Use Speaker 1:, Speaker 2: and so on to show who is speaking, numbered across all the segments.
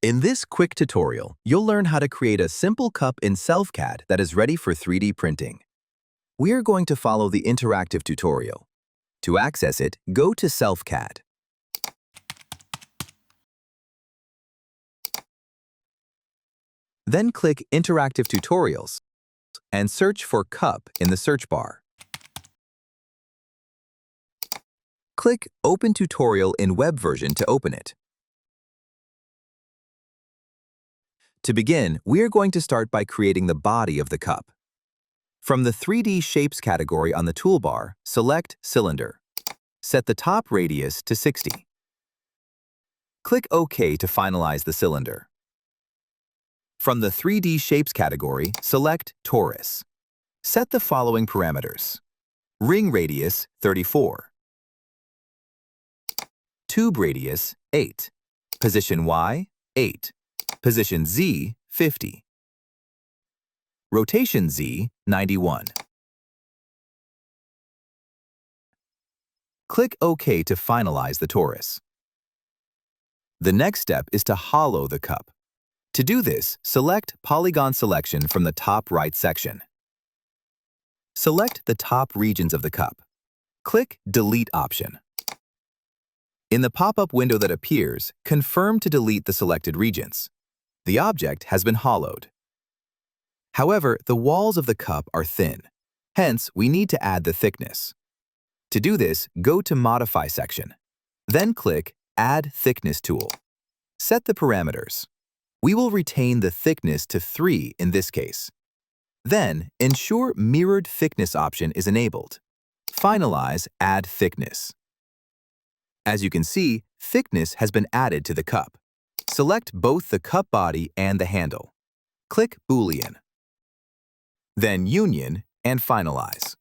Speaker 1: In this quick tutorial, you'll learn how to create a simple cup in SelfCAD that is ready for 3D printing. We are going to follow the interactive tutorial. To access it, go to SelfCAD. Then click Interactive Tutorials and search for Cup in the search bar. Click Open Tutorial in web version to open it. To begin, we are going to start by creating the body of the cup. From the 3D Shapes category on the toolbar, select Cylinder. Set the top radius to 60. Click OK to finalize the cylinder. From the 3D Shapes category, select Torus. Set the following parameters. Ring radius, 34. Tube radius, 8. Position Y, 8. Position Z, 50. Rotation Z, 91. Click OK to finalize the torus. The next step is to hollow the cup. To do this, select Polygon Selection from the top right section. Select the top regions of the cup. Click Delete option. In the pop-up window that appears, confirm to delete the selected regions. The object has been hollowed. However, the walls of the cup are thin. Hence, we need to add the thickness. To do this, go to Modify section. Then click Add Thickness tool. Set the parameters. We will retain the thickness to 3 in this case. Then, ensure Mirrored Thickness option is enabled. Finalize Add Thickness. As you can see, thickness has been added to the cup. Select both the cup body and the handle. Click Boolean. Then Union and finalize.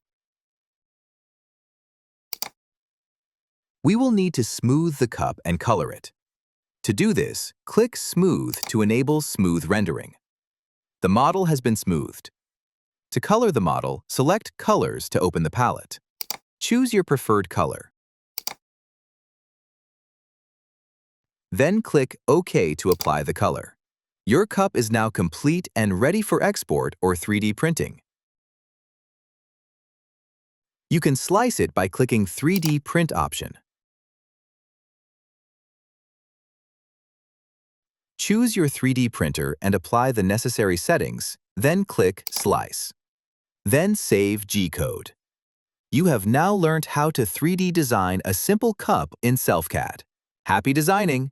Speaker 1: We will need to smooth the cup and color it. To do this, click Smooth to enable smooth rendering. The model has been smoothed. To color the model, select Colors to open the palette. Choose your preferred color. Then click OK to apply the color. Your cup is now complete and ready for export or 3D printing. You can slice it by clicking 3D Print option. Choose your 3D printer and apply the necessary settings, then click Slice. Then save G-code. You have now learned how to 3D design a simple cup in SelfCAD. Happy designing!